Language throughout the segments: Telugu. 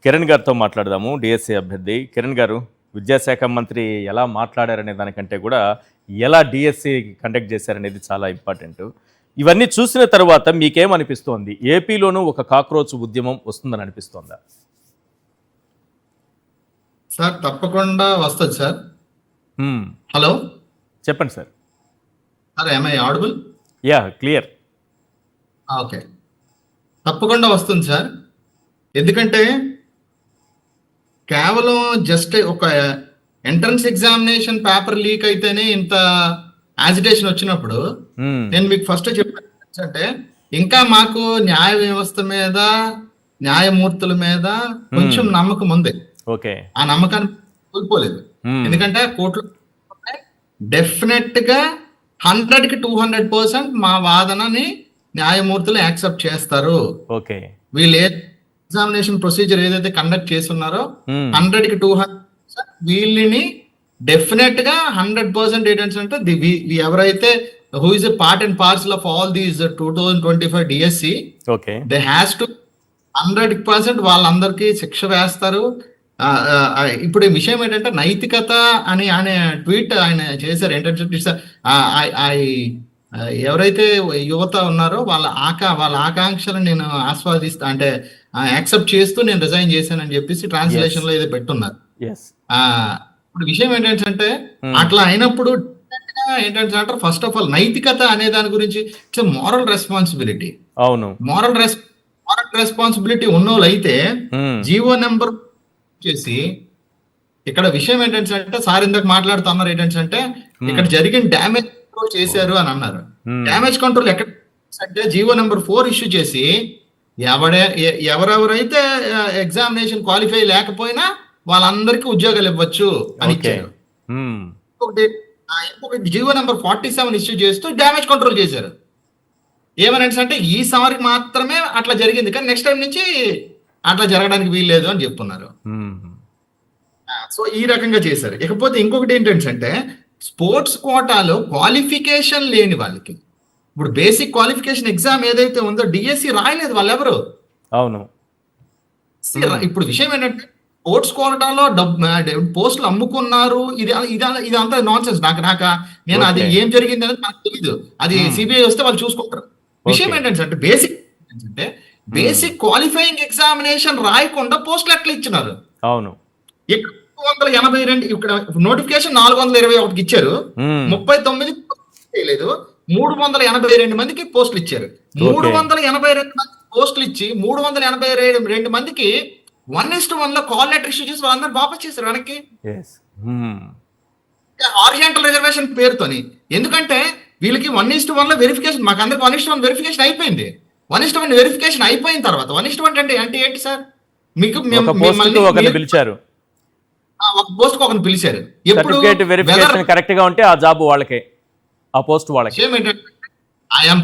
కిరణ్ గారితో మాట్లాడదాము. డిఎస్సి అభ్యర్థి కిరణ్ గారు, విద్యాశాఖ మంత్రి ఎలా మాట్లాడారనే దానికంటే కూడా ఎలా డిఎస్సి కండక్ట్ చేశారనేది చాలా ఇంపార్టెంట్. ఇవన్నీ చూసిన తర్వాత మీకేమనిపిస్తోంది? ఏపీలోనూ ఒక కాక్రోచ్ ఉద్యమం వస్తుందని అనిపిస్తోందా? సార్ తప్పకుండా వస్తుంది సార్. హ్మ్. హలో చెప్పండి sir. Sir, I audible? Yeah, clear. Okay, తప్పకుండా వస్తుంది సార్. ఎందుకంటే కేవలం జస్ట్ ఒక ఎంట్రన్స్ ఎగ్జామినేషన్ పేపర్ లీక్ అయితేనే ఇంత యాజిటేషన్ వచ్చినప్పుడు హ్మ్. నేను మీకు ఫస్ట్ చెప్పాను అంటే ఇంకా మాకు న్యాయ వ్యవస్థ మీద, న్యాయమూర్తుల మీద కొంచెం నమ్మకం ఉంది. ఓకే. ఆ నమ్మకాన్ని కోల్పోలేదు. Hmm. ఎందుకంటే కోర్టులో డెఫినెట్ గా 100కి 200% మా వాదనని న్యాయమూర్తులు యాక్సెప్ట్ చేస్తారు. ఓకే. వీళ్ళు ఎగ్జామినేషన్ ప్రొసీజర్ ఏదైతే కండక్ట్ చేస్తున్నారో Hmm. 100కి 200% వీళ్ళని డెఫినెట్ గా 100% ఏంటంటే ఎవరైతే who is a part and parcel of all these 2025 DSC, okay. They has to 100% వాళ్ళందరికీ శిక్ష వేస్తారు. ఇప్పుడు ఈ విషయం ఏంటంటే నైతికత అని ఆయన ట్వీట్ ఆయన చేశారు. ఏంటంటే ఎవరైతే యువత ఉన్నారో వాళ్ళ ఆకాంక్షలను నేను ఆస్వాదిస్తా అంటే యాక్సెప్ట్ చేస్తూ నేను రిజైన్ చేశానని చెప్పేసి ట్రాన్స్లేషన్ లో ఏదో పెట్టున్నారు. Yes. ఇప్పుడు విషయం ఏంటంటే అట్లా అయినప్పుడు ఏంటంటే ఫస్ట్ ఆఫ్ ఆల్ నైతికత అనే దాని గురించి ఇట్స్ మోరల్ రెస్పాన్సిబిలిటీ. అవును. మోరల్ రెస్పాన్సిబిలిటీ ఉన్నోళ్ళు అయితే జీవో నెంబర్ చేసి ఇక్కడ విషయం ఏంటంటే సార్ ఇందాక మాట్లాడుతున్నారు ఏంటంటే ఇక్కడ జరిగిన డ్యామేజ్ కంట్రోల్ చేశారు అని అన్నారు. డ్యామేజ్ కంట్రోల్ ఎక్కడ అంటే జీవో నెంబర్ 4 ఇష్యూ చేసి ఎవరెవరైతే ఎగ్జామినేషన్ క్వాలిఫై లేకపోయినా వాళ్ళందరికీ ఉద్యోగాలు ఇవ్వచ్చు అని ఇచ్చారు. ఇంకొకటి జీవో నెంబర్ 47 ఇష్యూ చేస్తూ డ్యామేజ్ కంట్రోల్ చేశారు. ఏమని అంటే ఈసారి మాత్రమే అట్లా జరిగింది కానీ నెక్స్ట్ టైం నుంచి అట్లా జరగడానికి వీల్లేదు అని చెప్తున్నారు. సో ఈ రకంగా చేశారు. ఇకపోతే ఇంకొకటి ఏంటంటే స్పోర్ట్స్ కోటాలో క్వాలిఫికేషన్ లేని వాళ్ళకి ఇప్పుడు బేసిక్ క్వాలిఫికేషన్ ఎగ్జామ్ ఏదైతే ఉందో డిఎస్సి రాయలేదు వాళ్ళెవరు. అవును. ఇప్పుడు విషయం ఏంటంటే స్పోర్ట్స్ కోటాలో పోస్టులు అమ్ముకున్నారు. ఇదంతా నాన్ సెన్స్. నేను అది ఏం జరిగింది అనేది నాకు తెలీదు. అది సిబిఐ వస్తే వాళ్ళు చూసుకుంటారు. విషయం ఏంటంటే బేసిక్ క్వాలిఫైయింగ్ ఎగ్జామినేషన్ రాయకుండా పోస్టులు ఎట్లా ఇచ్చినారు? అవును. ఇక్కడ 382 ఇక్కడ నోటిఫికేషన్ 421 ఇచ్చారు. 39 చేయలేదు. 382 మందికి పోస్టులు ఇచ్చారు. 382 మంది పోస్టులు ఇచ్చి 382 మందికి 1:1 లో కాల్ లెటర్ ఇష్యూ చేసి వాళ్ళందరూ వాపస్ చేశారు వెనక్కి. హారిజాంటల్ రిజర్వేషన్ పేరుతోని. ఎందుకంటే వీళ్ళకి 1:1 లో వెరిఫికేషన్, మాకు అందరికి 1:1 వెరిఫికేషన్ అయిపోయింది. 1:1 వెరిఫికేషన్ అయిపోయిన తర్వాత 1:1 అంటే ఏంటి సార్? మీకు పిలిచారు, ఒక పోస్ట్ కు ఒకరిని పిలిచారు. సర్టిఫికేట్ వెరిఫికేషన్ కరెక్ట్ గా ఉంటే ఆ జాబ్ వాళ్ళకే, ఆ పోస్ట్ వాళ్ళకే. I'm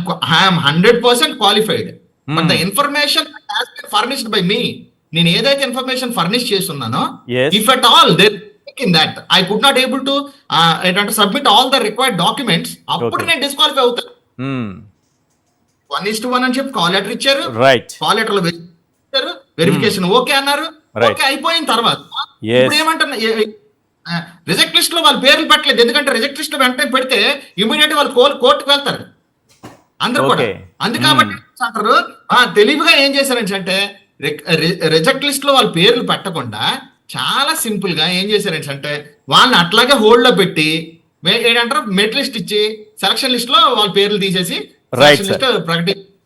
100% qualified but the information has been furnished by me. నేను ఏదైతే ఇన్ఫర్మేషన్ ఫర్నిష్ చేస్తున్నానో if at all in that I could not able to submit all the required documents, అప్పుడు నేను డిస్క్వాలిఫై అవుతాను. 1:1 అని చెప్పి కాల్ లెటర్ ఇచ్చారు. కాల్ లెటర్ లో వెరిఫికేషన్ ఓకే అన్నారు. ఓకే అయిపోయిన తర్వాత ఇప్పుడు ఏమంటున్నా, రిజెక్ట్ లిస్ట్ లో వాళ్ళ పేర్లు పెట్టలేదు. ఎందుకంటే రిజెక్ట్ లిస్ట్ లో వెంటనే పెడితే ఇమీడియట్ వాళ్ళు కోర్టుకు వెళ్తారు అందరు కూడా. అందుకని అంటారు తెలివిగా ఏం చేశారంటే రిజెక్ట్ లిస్ట్ లో వాళ్ళ పేర్లు పెట్టకుండా చాలా సింపుల్ గా ఏం చేశారంటే వాళ్ళని అట్లాగే హోల్డ్ లో పెట్టి ఏంటంటారు మెరిట్ లిస్ట్ ఇచ్చి సెలక్షన్ లిస్ట్ లో వాళ్ళ పేర్లు తీసేసి